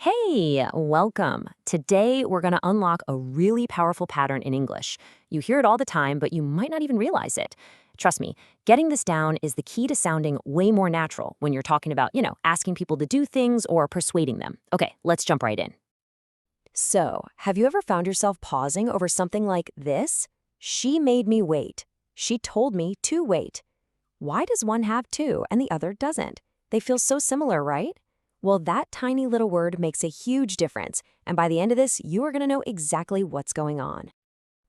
Hey, welcome. Today, we're going to unlock a really powerful pattern in English. You hear it all the time, but you might not even realize it. Trust me, getting this down is the key to sounding way more natural when you're talking about, asking people to do things or persuading them. Okay, let's jump right in. So, have you ever found yourself pausing over something like this? She made me wait. She told me to wait. Why does one have to and the other doesn't? They feel so similar, right? Well, that tiny little word makes a huge difference, and by the end of this, you are going to know exactly what's going on.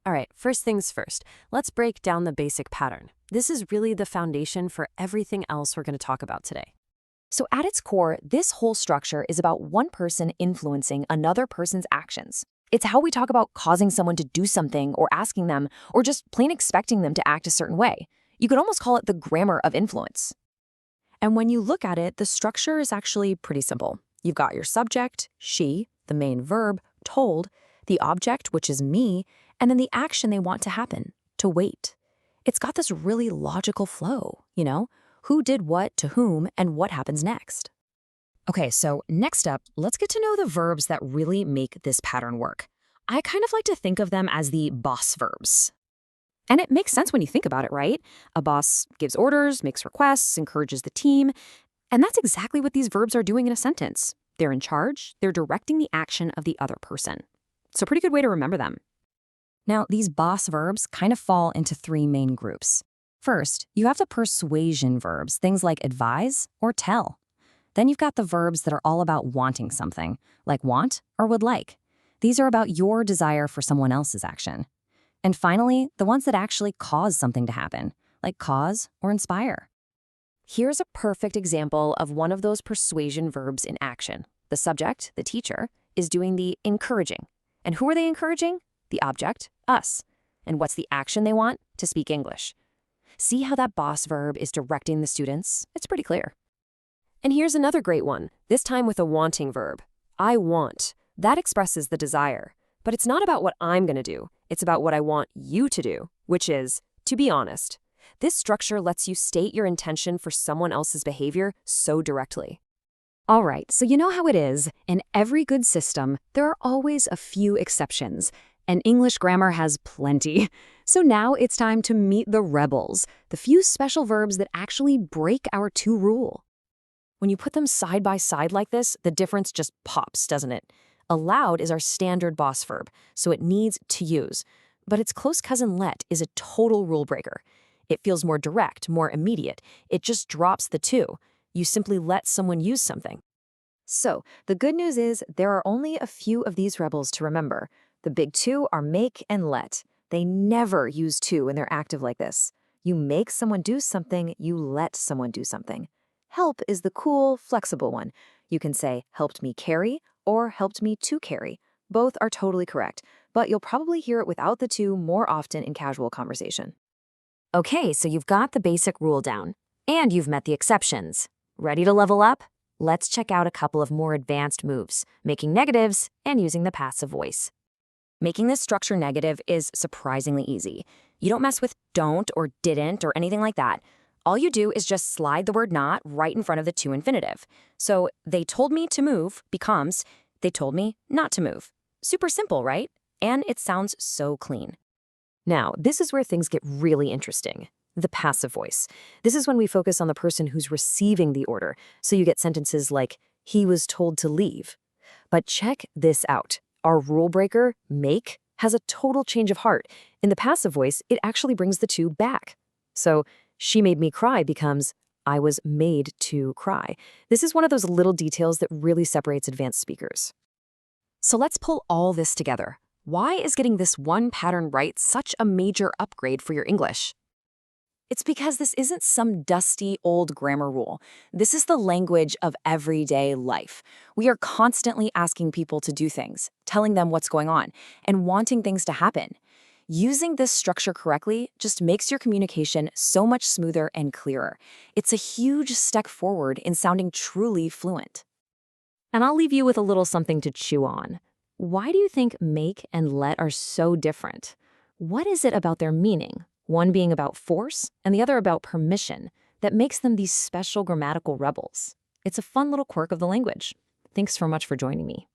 All right, first things first, let's break down the basic pattern. This is really the foundation for everything else we're going to talk about today. So at its core, this whole structure is about one person influencing another person's actions. It's how we talk about causing someone to do something or asking them, or just plain expecting them to act a certain way. You could almost call it the grammar of influence. And when you look at it, the structure is actually pretty simple. You've got your subject, she, the main verb, told, the object, which is me, and then the action they want to happen, to wait. It's got this really logical flow, Who did what to whom and what happens next. Okay, so next up, let's get to know the verbs that really make this pattern work. I kind of like to think of them as the boss verbs. And it makes sense when you think about it, right? A boss gives orders, makes requests, encourages the team. And that's exactly what these verbs are doing in a sentence. They're in charge, they're directing the action of the other person. So pretty good way to remember them. Now, these boss verbs kind of fall into three main groups. First, you have the persuasion verbs, things like advise or tell. Then you've got the verbs that are all about wanting something, like want or would like. These are about your desire for someone else's action. And finally, the ones that actually cause something to happen, like cause or inspire. Here's a perfect example of one of those persuasion verbs in action. The subject, the teacher, is doing the encouraging. And who are they encouraging? The object, us. And what's the action they want? To speak English. See how that boss verb is directing the students? It's pretty clear. And here's another great one, this time with a wanting verb. I want. That expresses the desire. But it's not about what I'm going to do. It's about what I want you to do, which is, to be honest. This structure lets you state your intention for someone else's behavior so directly. All right, so you know how it is. In every good system, there are always a few exceptions, and English grammar has plenty. So now it's time to meet the rebels, the few special verbs that actually break our rule. When you put them side by side like this, the difference just pops, doesn't it? Allowed is our standard boss verb, so it needs to use. But its close cousin let is a total rule breaker. It feels more direct, more immediate. It just drops the to. You simply let someone use something. So, the good news is there are only a few of these rebels to remember. The big two are make and let. They never use to when they're active like this. You make someone do something, you let someone do something. Help is the cool, flexible one. You can say, helped me carry, or helped me to carry. Both are totally correct, but you'll probably hear it without the to more often in casual conversation. Okay, so you've got the basic rule down, and you've met the exceptions. Ready to level up? Let's check out a couple of more advanced moves, making negatives and using the passive voice. Making this structure negative is surprisingly easy. You don't mess with don't or didn't or anything like that. All you do is just slide the word not right in front of the to infinitive. So they told me to move becomes they told me not to move. Super simple, right? And it sounds so clean. Now, this is where things get really interesting. The passive voice. This is when we focus on the person who's receiving the order. So you get sentences like, he was told to leave. But check this out. Our rule breaker, make, has a total change of heart. In the passive voice, it actually brings the to back. So, she made me cry becomes, I was made to cry. This is one of those little details that really separates advanced speakers. So let's pull all this together. Why is getting this one pattern right such a major upgrade for your English? It's because this isn't some dusty old grammar rule. This is the language of everyday life. We are constantly asking people to do things, telling them what's going on, and wanting things to happen. Using this structure correctly just makes your communication so much smoother and clearer. It's a huge step forward in sounding truly fluent. And I'll leave you with a little something to chew on. Why do you think make and let are so different? What is it about their meaning, one being about force and the other about permission, that makes them these special grammatical rebels? It's a fun little quirk of the language. Thanks so much for joining me.